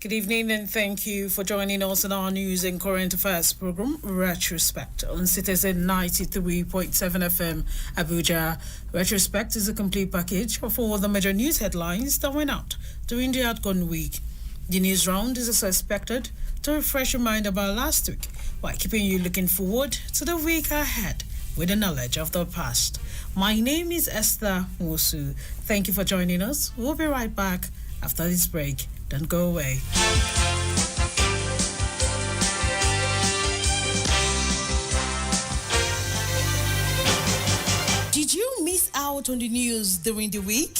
Good evening and thank you for joining us in our news and current affairs program, Retrospect on Citizen 93.7 FM, Abuja. Retrospect is a complete package of all the major news headlines that went out during the outgone week. The news round is also expected to refresh your mind about last week while keeping you looking forward to the week ahead with the knowledge of the past. My name is Esther Wosu. Thank you for joining us. We'll be right back after this break. Don't go away. Did you miss out on the news during the week?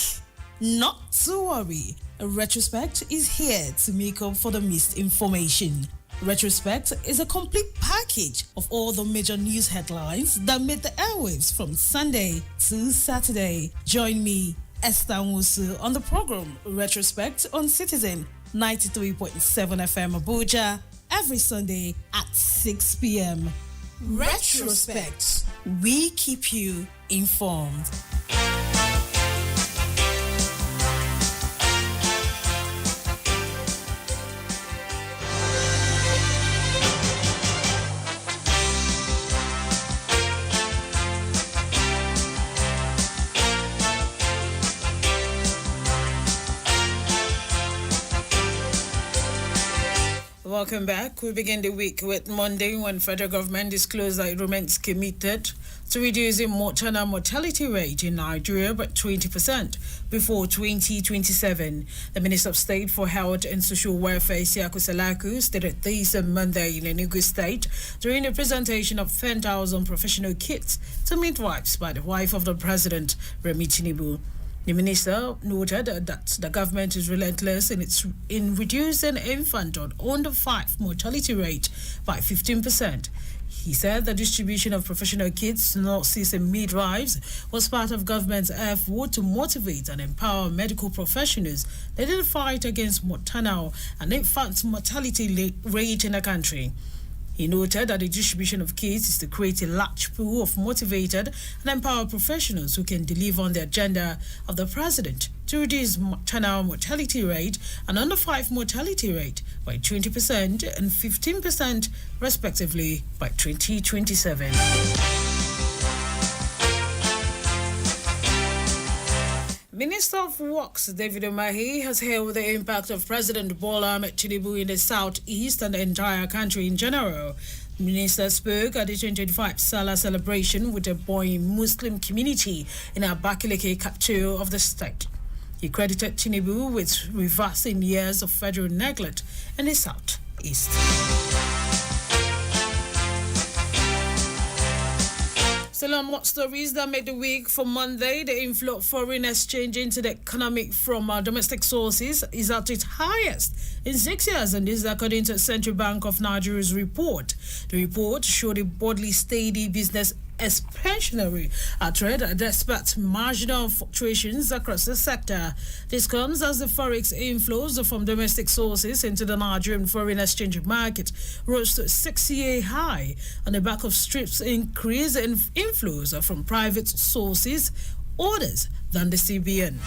Not to worry. Retrospect is here to make up for the missed information. Retrospect is a complete package of all the major news headlines that made the airwaves from Sunday to Saturday. Join me, Esther Nwusu, on the program Retrospect on Citizen 93.7 FM Abuja every Sunday at 6 p.m. Retrospect. We keep you informed. Welcome back. We begin the week with Monday when federal government disclosed that it remains committed to reducing maternal mortality rate in Nigeria by 20% before 2027. The Minister of State for Health and Social Welfare, Isiaku Salaku, stated this on Monday in Enugu State during the presentation of 10,000 professional kits to midwives by the wife of the President, Remi Tinubu. The minister noted that the government is relentless in reducing infant and under 5 mortality rate by 15%. He said the distribution of professional kits to nurses and midwives was part of government's effort to motivate and empower medical professionals in the fight against maternal and infant mortality rate in the country. He noted that the distribution of kits is to create a large pool of motivated and empowered professionals who can deliver on the agenda of the president to reduce maternal mortality rate and under 5 mortality rate by 20% and 15% respectively by 2027. Minister of Works David Umahi has hailed the impact of President Bola Ahmed Tinubu in the southeast and the entire country in general. The minister spoke at the 2025 Salah celebration with the buoyant Muslim community in Abakaliki, capital of the state. He credited Tinubu with reversing years of federal neglect in the southeast. Still on what stories that made the week for Monday, the inflow of foreign exchange into the economy from domestic sources is at its highest in 6 years, and this is according to Central Bank of Nigeria's report. The report showed a broadly steady business expansionary trade despite marginal fluctuations across the sector. This comes as the forex inflows from domestic sources into the Nigerian foreign exchange market rose to a 6-year high on the back of strips increase in inflows from private sources, others than the CBN.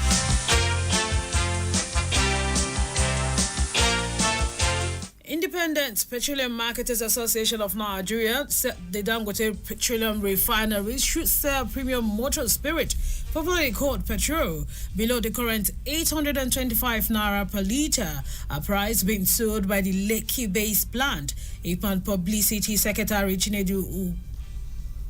Independent Petroleum Marketers Association of Nigeria said the Dangote Petroleum Refineries should sell premium motor spirit, popularly called petrol, below the current 825 naira per litre, a price being sold by the Lekki-based plant. IPAN Publicity Secretary Chinedu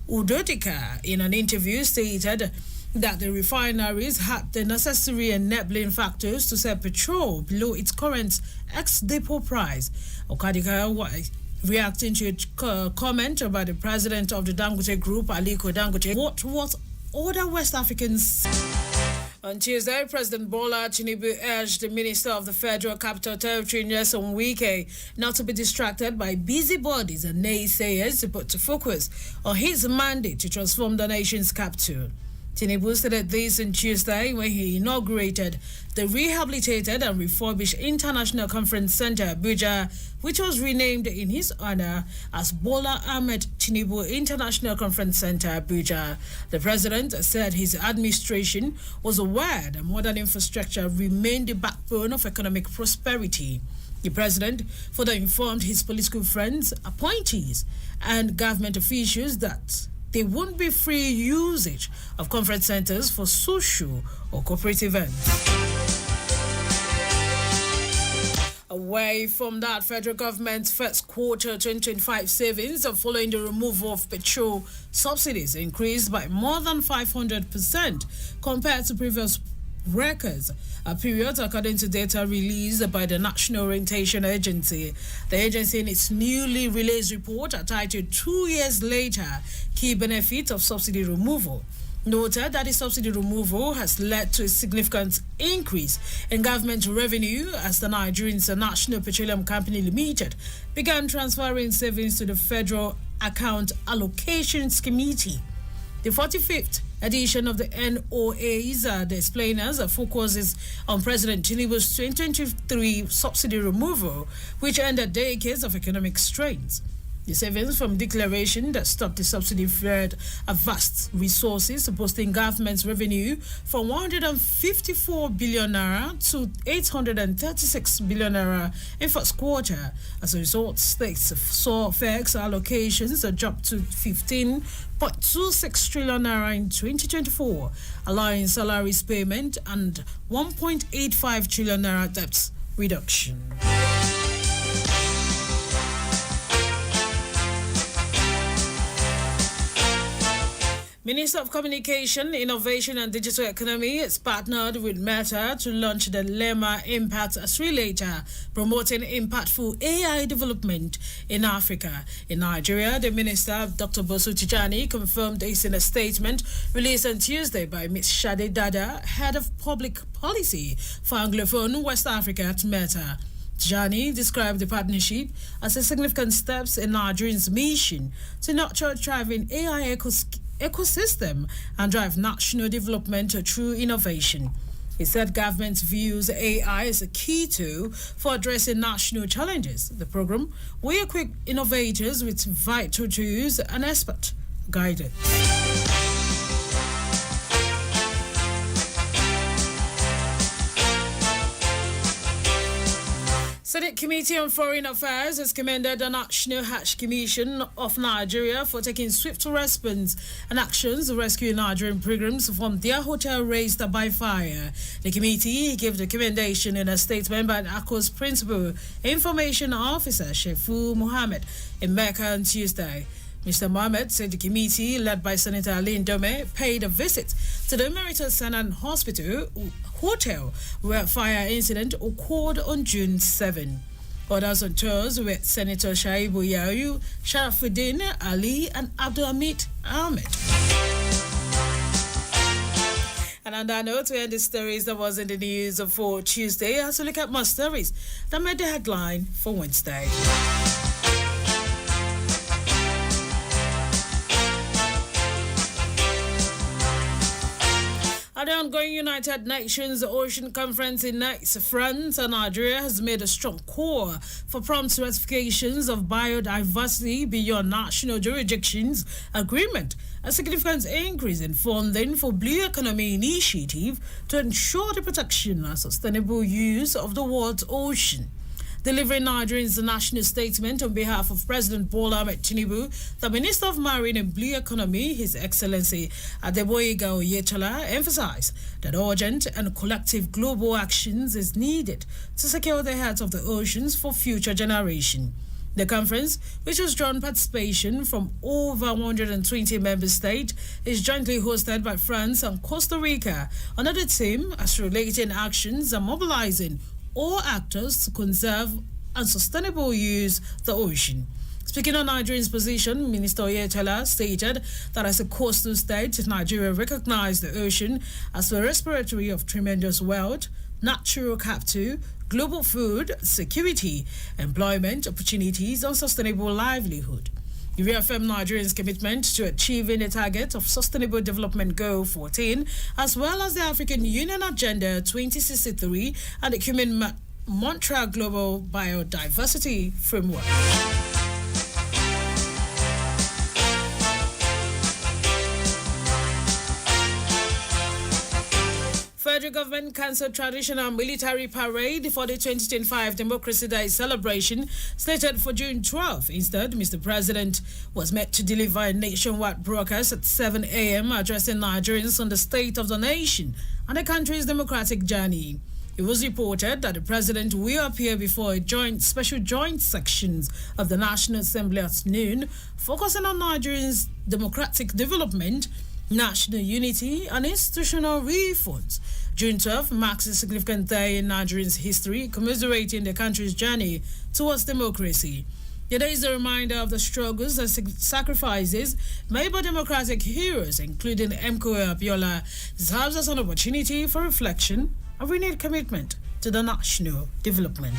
Udodika, in an interview, stated that the refineries had the necessary enabling factors to sell petrol below its current ex-depot price. Okadika, reacting to a comment about the president of the Dangote Group, Aliko Dangote, what other West Africans. On Tuesday, President Bola Tinubu urged the Minister of the Federal Capital Territory, Nyesom Wike, not to be distracted by busybodies and naysayers, but to focus on his mandate to transform the nation's capital. Tinubu said this on Tuesday when he inaugurated the rehabilitated and refurbished International Conference Center, Abuja, which was renamed in his honor as Bola Ahmed Tinubu International Conference Center, Abuja. The president said his administration was aware that modern infrastructure remained the backbone of economic prosperity. The president further informed his political friends, appointees, and government officials that there won't be free usage of conference centers for social or corporate events. Away from that, federal government's first quarter 2025 savings following the removal of petrol subsidies increased by more than 500% compared to previous records. A period, according to data released by the National Orientation Agency. The agency, in its newly released report titled 2 years later, Key Benefits of Subsidy Removal, noted that the subsidy removal has led to a significant increase in government revenue as the Nigerian National Petroleum Company Limited began transferring savings to the Federal Account Allocations Committee. The 45th edition of the NOA's The Explainers focuses on President Tinubu's 2023 subsidy removal, which ended decades of economic strains. The savings from declaration that stopped the subsidy flared a vast resources, boosting government's revenue from 154 billion naira to 836 billion naira in first quarter. As a result, states saw FX allocations drop to 15.26 trillion naira in 2024, allowing salaries payment and 1.85 trillion naira debt reduction. Minister of Communication, Innovation and Digital Economy has partnered with Meta to launch the Lema Impact Accelerator, promoting impactful AI development in Africa. In Nigeria, the Minister, Dr. Bosu Tijani, confirmed this in a statement released on Tuesday by Ms. Shade Dada, Head of Public Policy for Anglophone West Africa at Meta. Tijani described the partnership as a significant step in Nigeria's mission to nurture a thriving AI ecosystem and drive national development through innovation. He said government views AI as a key tool for addressing national challenges. The program will equip innovators with vital tools and expert guidance. Senate Committee on Foreign Affairs has commended the National Hajj Commission of Nigeria for taking swift response and actions to rescue Nigerian pilgrims from their hotel razed by fire. The committee gave the commendation in a statement by ACO's Principal Information Officer, Shefu Mohammed, in Mecca on Tuesday. Mr. Mohammed said the committee, led by Senator Ali Ndome, paid a visit to the Emeritus Sanan Hotel, where a fire incident occurred on June 7. Others on tours were Senator Shaibu Yayu, Sharafuddin Ali, and Abdul Hamid Ahmed. And on that note, we end the stories that was in the news for Tuesday. As we look at more stories that made the headline for Wednesday. At the ongoing United Nations Ocean Conference in Nice, France, and Nigeria has made a strong call for prompt ratifications of biodiversity beyond national jurisdictions agreement, a significant increase in funding for Blue Economy Initiative to ensure the protection and sustainable use of the world's ocean. Delivering Nigeria's national statement on behalf of President Bola Ahmed Tinubu, the Minister of Marine and Blue Economy, His Excellency Adeboyega Oyetola, emphasized that urgent and collective global actions is needed to secure the health of the oceans for future generations. The conference, which has drawn participation from over 120 member states, is jointly hosted by France and Costa Rica under the theme as relating actions and mobilizing all actors to conserve and sustainable use the ocean. Speaking on Nigeria's position, Minister Oyetola stated that as a coastal state, Nigeria recognized the ocean as the respiratory of tremendous wealth, natural capital, global food security, employment opportunities, and sustainable livelihood. He reaffirmed Nigeria's commitment to achieving the target of Sustainable Development Goal 14, as well as the African Union Agenda 2063 and the Human Montreal Global Biodiversity Framework. Federal federal government cancelled traditional military parade for the 2025 Democracy Day celebration slated for June 12. Instead, Mr. President was meant to deliver a nationwide broadcast at 7 a.m. addressing Nigerians on the state of the nation and the country's democratic journey. It was reported that the president will appear before a special joint sections of the National Assembly at noon, focusing on Nigerians' democratic development, national unity, and institutional reforms. June 12 marks a significant day in Nigerians' history, commiserating the country's journey towards democracy. The day is a reminder of the struggles and sacrifices made by democratic heroes, including MKO Abiola. It serves as an opportunity for reflection and renewed commitment to the national development.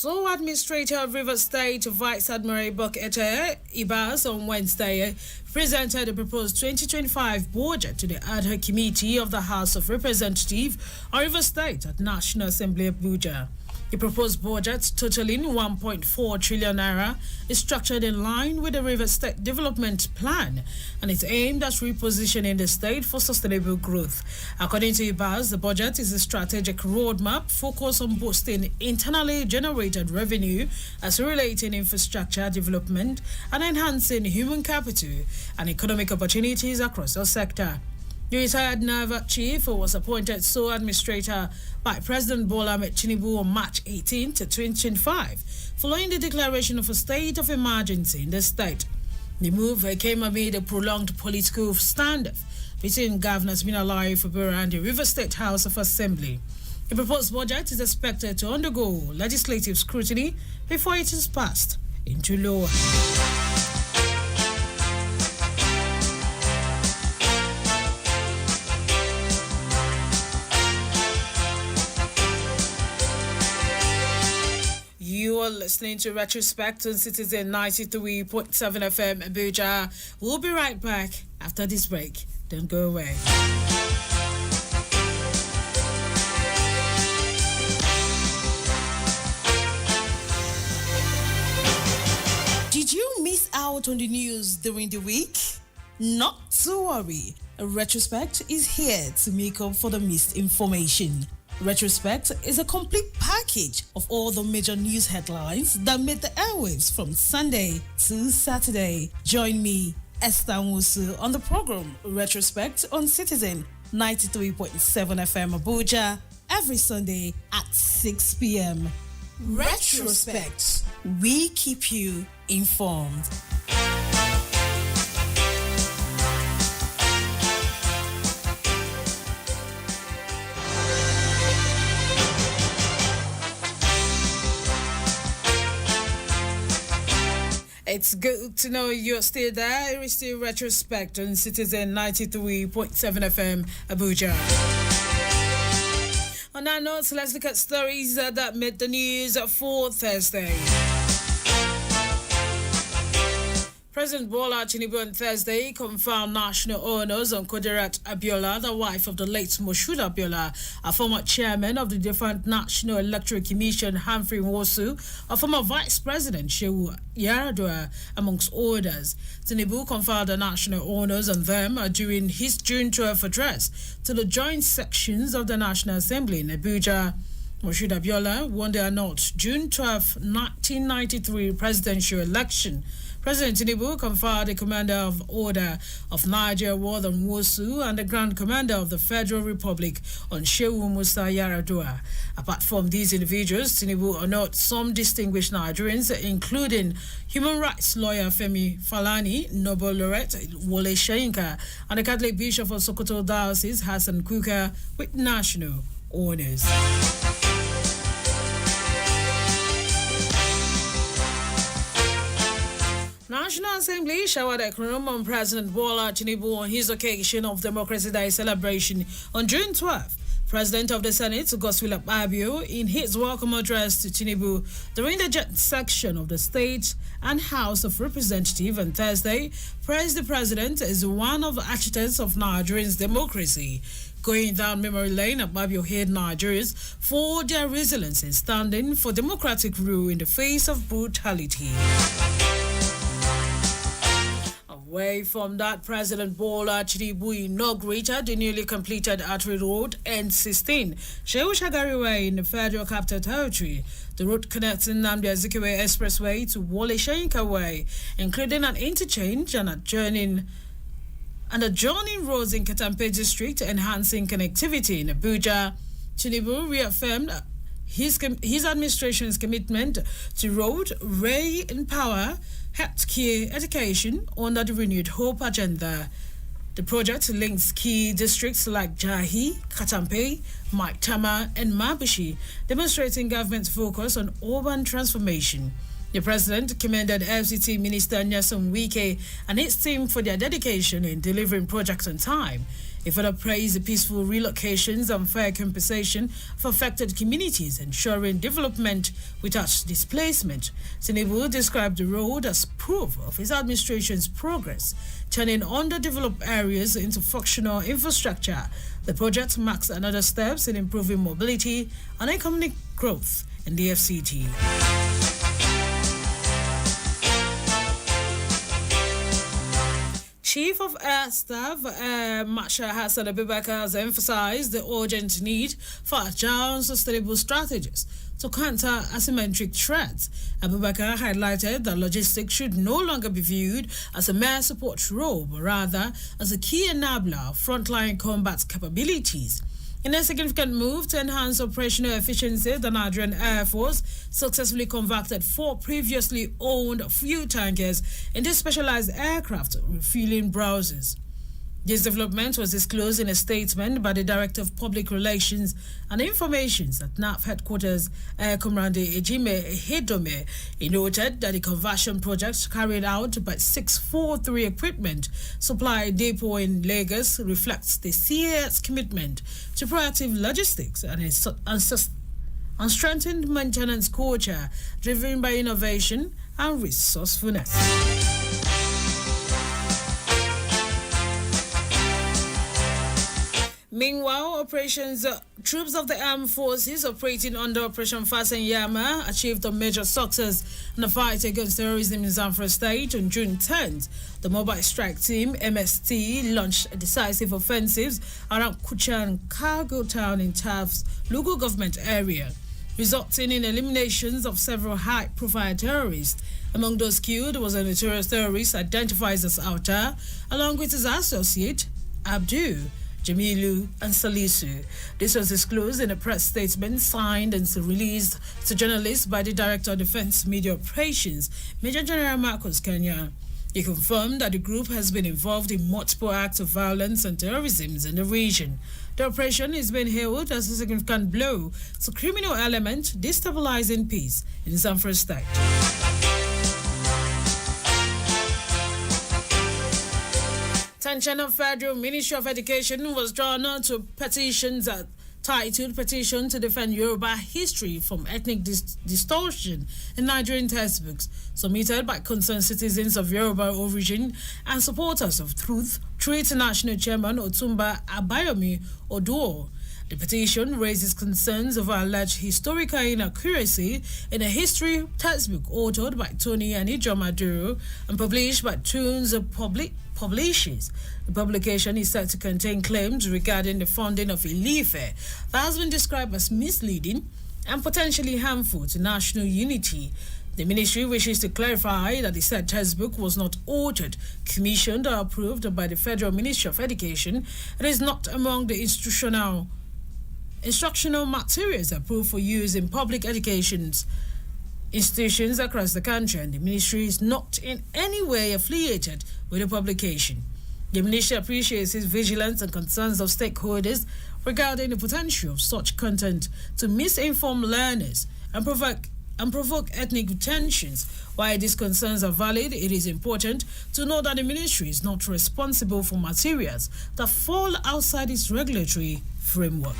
So, Administrator of River State Vice Admiral Bokete Ibas on Wednesday presented the proposed 2025 budget to the ad hoc committee of the House of Representatives on River State at National Assembly Abuja. The proposed budget, totaling 1.4 trillion naira, is structured in line with the River State Development Plan and is aimed at repositioning the state for sustainable growth. According to Ibas, the budget is a strategic roadmap focused on boosting internally generated revenue as relating infrastructure development and enhancing human capital and economic opportunities across the sector. The retired Naval Chief was appointed sole administrator by President Bola Ahmed Tinubu on March 18, 2025, following the declaration of a state of emergency in the state. The move came amid a prolonged political standoff between Governors Minalayi Fubara and the River State House of Assembly. The proposed budget is expected to undergo legislative scrutiny before it is passed into law. You are listening to Retrospect on Citizen 93.7 FM Abuja. We'll be right back after this break. Don't go away. Did you miss out on the news during the week? Not to worry. Retrospect is here to make up for the missed information. Retrospect is a complete package of all the major news headlines that made the airwaves from Sunday to Saturday. Join me, Esther Musu, on the program Retrospect on Citizen 93.7 FM Abuja every Sunday at 6 p.m. Retrospect. We keep you informed. It's good to know you're still there. It's still Retrospect on Citizen 93.7 FM Abuja. On that note, let's look at stories that made the news for Thursday. President Bola Tinubu on Thursday confirmed national honors on Kudirat Abiola, the wife of the late Moshood Abiola, a former chairman of the Defunct National Electoral Commission, Humphrey Nwosu, a former vice president, Shehu Yaradua, amongst others. Tinubu conferred the national honors on them during his June 12 address to the joint sections of the National Assembly in Abuja. Moshood Abiola won the annulled June 12, 1993 presidential election. President Tinubu conferred the Commander of Order of Niger Ward on Nwosu and the Grand Commander of the Federal Republic on Shehu Musa Yaradua. Apart from these individuals, Tinubu honored some distinguished Nigerians, including human rights lawyer Femi Falani, Nobel laureate Wole Soyinka, and the Catholic Bishop of Sokoto Diocese, Hassan Kuka, with national honors. National Assembly showered a crown on President Bola Tinubu on his occasion of Democracy Day celebration on June 12th. President of the Senate, Godswill Akpabio, in his welcome address to Tinubu during the joint section of the State and House of Representatives on Thursday, praised the president as one of the architects of Nigeria's democracy. Going down memory lane, Akpabio hailed Nigerians for their resilience in standing for democratic rule in the face of brutality. Away from that, President Bola Tinubu inaugurated the newly completed Artery Road N16, Shehu Shagari Way in the Federal Capital Territory. The road connecting Nnamdi Azikiwe Expressway to Wole Soyinka Way, including an interchange and adjoining roads in Katampe District, enhancing connectivity in Abuja. Tinubu reaffirmed his administration's commitment to road, rail and power, healthcare, education under the Renewed Hope agenda. The project links key districts like Jahi, Katampe, Maitama and Mabushi, demonstrating government's focus on urban transformation. The president commended FCT Minister Nyesom Wike and his team for their dedication in delivering projects on time. He further praised the peaceful relocations and fair compensation for affected communities, ensuring development without displacement. Tinubu described the road as proof of his administration's progress, turning underdeveloped areas into functional infrastructure. The project marks another step in improving mobility and economic growth in the FCT. Chief of Air Staff Marshal Hassan Abubakar has emphasized the urgent need for agile and sustainable strategies to counter asymmetric threats. Abubakar highlighted that logistics should no longer be viewed as a mere support role, but rather as a key enabler of frontline combat capabilities. In a significant move to enhance operational efficiency, the Nigerian Air Force successfully converted 4 previously owned fuel tankers into specialized aircraft refueling browsers. This development was disclosed in a statement by the Director of Public Relations and Information at NAF headquarters, Air Commander Ejime Hedome. He noted that the conversion project carried out by 643 Equipment Supply Depot in Lagos reflects the CAS commitment to proactive logistics and strengthened maintenance culture driven by innovation and resourcefulness. Meanwhile, troops of the armed forces operating under Operation Fasten Yama achieved a major success in the fight against terrorism in Zamfara State on June 10th. The Mobile Strike Team, MST, launched decisive offensives around Kucha and Cargo Town in Taf's local government area, resulting in eliminations of several high-profile terrorists. Among those killed was a notorious terrorist identified as Auta, along with his associate, Abdu, Jamilu and Salisu. This was disclosed in a press statement signed and released to journalists by the Director of Defense Media Operations, Major General Marcus Kenya. He confirmed that the group has been involved in multiple acts of violence and terrorism in the region. The operation is being hailed as a significant blow to criminal elements destabilizing peace in Zamfara State. Attention of Federal Ministry of Education was drawn on to petitions titled Petition to Defend Yoruba History from Ethnic Distortion in Nigerian Textbooks, submitted by concerned citizens of Yoruba origin and supporters of Truth through International Chairman Otumba Abayomi Oduo. The petition raises concerns over alleged historical inaccuracy in a history textbook authored by Tony Anijo Maduro and published by Tunes Publishers. The publication is said to contain claims regarding the founding of Ife that has been described as misleading and potentially harmful to national unity. The ministry wishes to clarify that the said textbook was not authored, commissioned or approved by the Federal Ministry of Education. It is not among the instructional materials approved for use in public education institutions across the country, and the ministry is not in any way affiliated with the publication. The ministry appreciates its vigilance and concerns of stakeholders regarding the potential of such content to misinform learners and provoke ethnic tensions. While these concerns are valid, it is important to know that the ministry is not responsible for materials that fall outside its regulatory framework.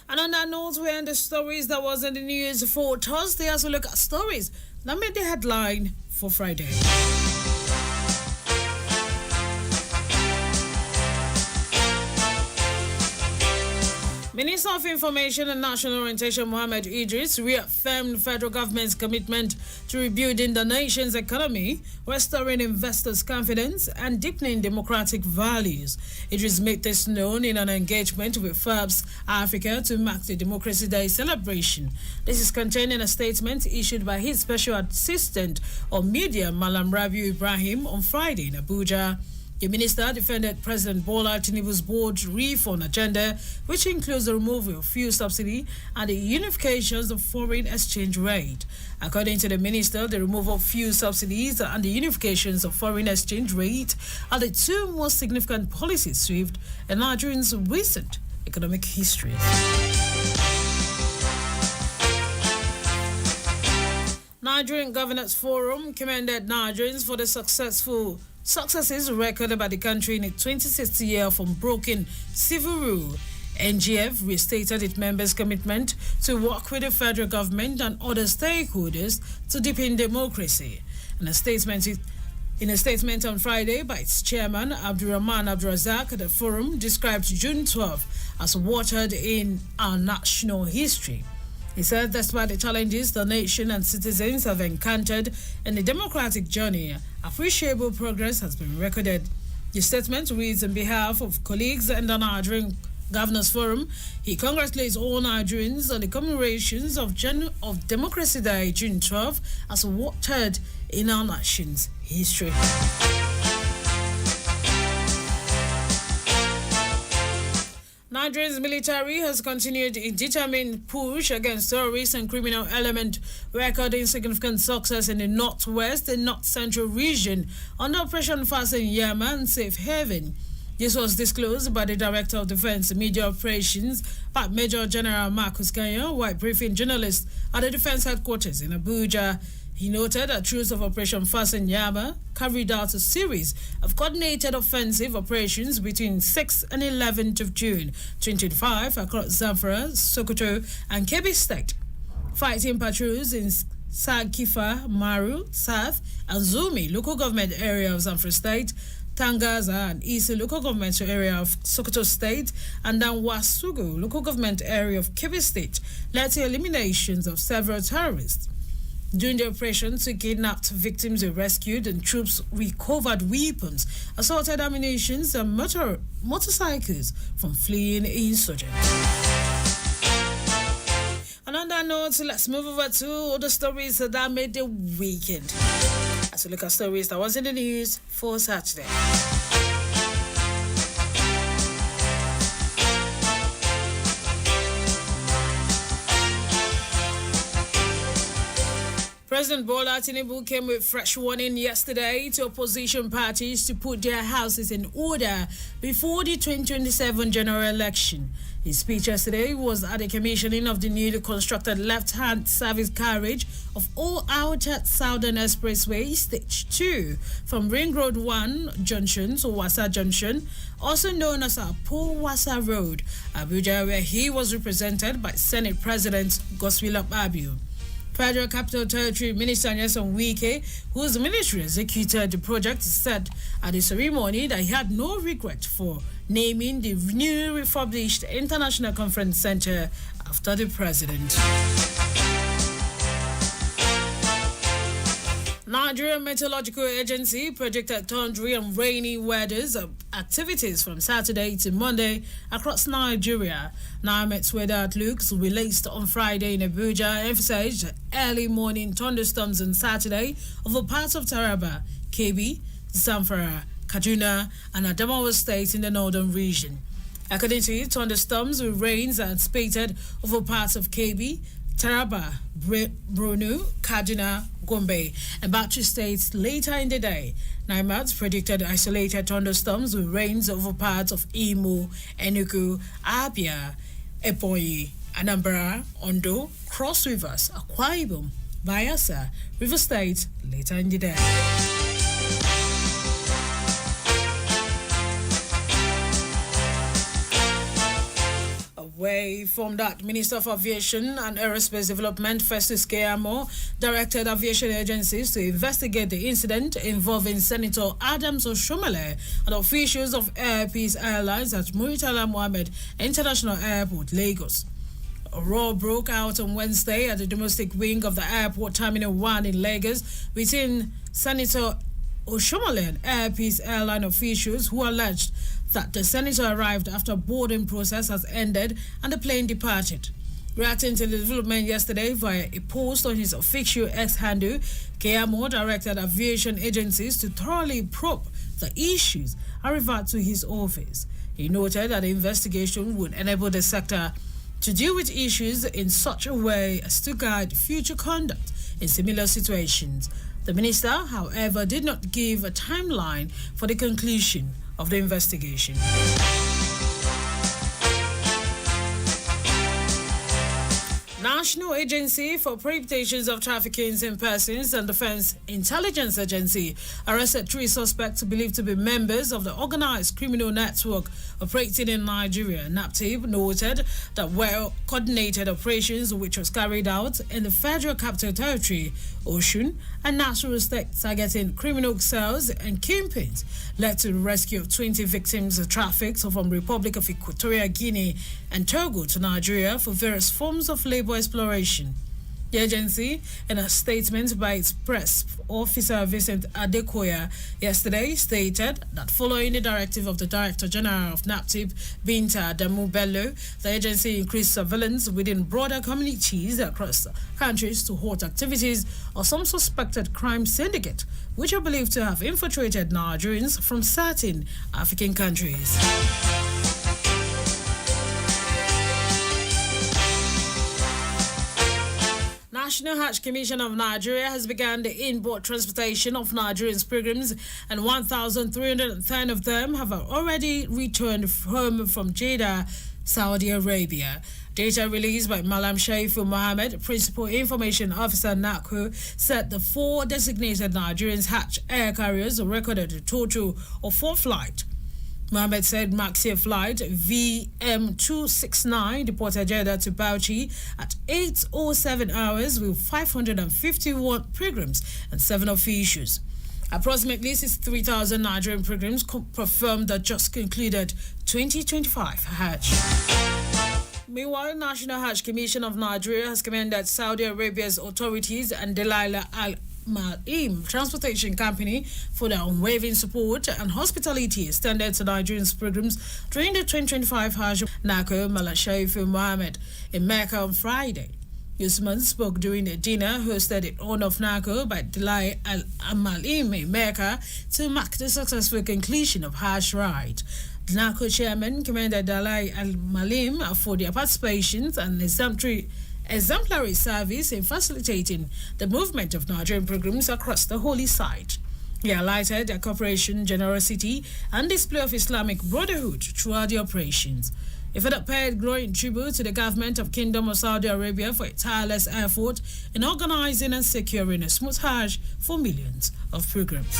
And on that note, we end the stories that was in the news for Thursday as we look at stories that made the headline for Friday. Minister of Information and National Orientation Mohammed Idris reaffirmed federal government's commitment to rebuilding the nation's economy, restoring investors' confidence, and deepening democratic values. Idris made this known in an engagement with Forbes Africa to mark the Democracy Day celebration. This is contained in a statement issued by his Special Assistant on Media, Malam Rabiu Ibrahim, on Friday in Abuja. The minister defended President Bola Tinubu's bold reform agenda, which includes the removal of fuel subsidy and the unifications of foreign exchange rate. According to the minister, the removal of fuel subsidies and the unifications of foreign exchange rate are the two most significant policies swept in Nigeria's recent economic history. Nigerian Governors Forum commended Nigerians for the successes recorded by the country in its 26th year of unbroken civil rule. NGF restated its members' commitment to work with the federal government and other stakeholders to deepen democracy. In a statement on Friday by its chairman, Abdurrahman Abdurazak, the forum described June 12 as watered in our national history. He said despite the challenges the nation and citizens have encountered in the democratic journey, appreciable progress has been recorded. The statement reads on behalf of colleagues in the Nigerian Governors Forum. He congratulates all Nigerians on the commemorations of Democracy Day, June 12, as watered in our nation's history. Nigeria's military has continued its determined push against terrorists and criminal elements, recording significant success in the northwest and north central region under Operation Fasten Yama and Safe Haven. This was disclosed by the Director of Defense Media Operations, Major General Marcus Kanya, while briefing journalists at the Defense Headquarters in Abuja. He noted that troops of Operation Fasten Yama carried out a series of coordinated offensive operations between 6th and 11th of June 2025 across Zamfara, Sokoto, and Kebbi State, fighting patrols in Sakifa, Maru, South, and Zumi local government area of Zamfara State, Tangaza and Isi local government area of Sokoto State, and then Wasugu local government area of Kebbi State, led to eliminations of several terrorists. During the operation, two kidnapped victims were rescued and troops recovered weapons, assaulted ammunition, and motorcycles from fleeing insurgents. And on that note, let's move over to the stories that made the weekend. As we look at stories that was in the news for Saturday. President Bola Tinubu came with fresh warning yesterday to opposition parties to put their houses in order before the 2027 general election. His speech yesterday was at the commissioning of the newly constructed left-hand service carriage of All Outer Southern Expressway Stage 2 from Ring Road 1 Junction to Wasa Junction, also known as Apo Wasa Road, Abuja, where he was represented by Senate President Godswill Akpabio. Federal Capital Territory Minister Nyesom Wike, whose ministry executed the project, said at the ceremony that he had no regret for naming the newly refurbished International Conference Center after the president. Nigerian Meteorological Agency predicted thundery and rainy weather activities from Saturday to Monday across Nigeria. NIMET's weather outlooks released on Friday in Abuja emphasized early morning thunderstorms on Saturday over parts of Taraba, Kebbi, Zamfara, Kaduna, and Adamawa states in the northern region. According to it, thunderstorms with rains are anticipated over parts of Kebbi, Taraba, Borno, Kaduna, Gombe, and Bauchi states later in the day. NIMET predicted isolated thunderstorms with rains over parts of Imo, Enugu, Abia, Ebonyi, Anambra, Ondo, Cross Rivers, Akwa Ibom, Bayelsa, River State later in the day. Away from that, Minister of Aviation and Aerospace Development Festus Keyamo directed aviation agencies to investigate the incident involving Senator Adams Oshomole and officials of Air Peace Airlines at Muritala Mohammed International Airport, Lagos. A row broke out on Wednesday at the domestic wing of the airport Terminal 1 in Lagos between Senator Oshomole and Air Peace Airline officials who alleged that the senator arrived after boarding process has ended and the plane departed. Reacting to the development yesterday via a post on his official X handle, Keyamo directed aviation agencies to thoroughly probe the issues and revert to his office. He noted that the investigation would enable the sector to deal with issues in such a way as to guide future conduct in similar situations. The minister, however, did not give a timeline for the conclusion of the investigation. National Agency for Prohibitions of Trafficking in Persons and Defense Intelligence Agency arrested 3 suspects believed to be members of the organized criminal network operating in Nigeria. NAPTIP noted that well-coordinated operations which was carried out in the Federal Capital Territory, Osun, and National State targeting criminal cells and kingpins led to the rescue of 20 victims of traffic from Republic of Equatorial Guinea and Togo to Nigeria for various forms of labor exploration. The agency, in a statement by its press officer Vincent Adekoya yesterday, stated that following the directive of the Director General of NAPTIP, Binta Adamu Bello, the agency increased surveillance within broader communities across countries to halt activities of some suspected crime syndicate, which are believed to have infiltrated Nigerians from certain African countries. National Hajj Commission of Nigeria has begun the inboard transportation of Nigerians pilgrims, and 1,310 of them have already returned home from Jeddah, Saudi Arabia. Data released by Malam Shaifu Mohammed, Principal Information Officer NACO, said the 4 designated Nigerians Hajj air carriers recorded a total of 4 flights. Mohammed said Maxi flight VM269 deported Jeddah to Bauchi at 8:07 hours with 551 pilgrims and 7 officials. Approximately 63,000 Nigerian pilgrims performed the just concluded 2025 Hajj. Meanwhile, National Hajj Commission of Nigeria has commended Saudi Arabia's authorities and Delilah Al-Ma'im Transportation Company for their unwavering support and hospitality extended to Nigerian pilgrims during the 2025 Hajj. Nako Malashaifu Mohammed in Mecca on Friday. Usman spoke during a dinner hosted in honor of Nako by Delilah Al-Ma'im in Mecca to mark the successful conclusion of Hajj rite. The NACO chairman commended Dalai Al-Malim for their participation and exemplary service in facilitating the movement of Nigerian pilgrims across the holy site. He highlighted their cooperation, generosity, and display of Islamic brotherhood throughout the operations. He further paid glowing tribute to the government of Kingdom of Saudi Arabia for its tireless effort in organizing and securing a smooth Hajj for millions of pilgrims.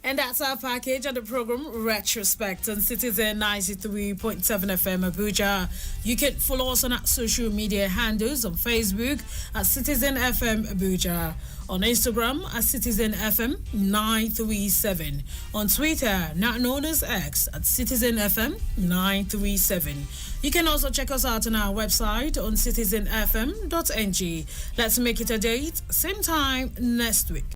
And that's our package of the program Retrospect on Citizen 93.7 FM Abuja. You can follow us on our social media handles on Facebook at Citizen FM Abuja, on Instagram at Citizen FM 937, on Twitter, not known as X, at Citizen FM 937. You can also check us out on our website on citizenfm.ng. Let's make it a date, same time next week.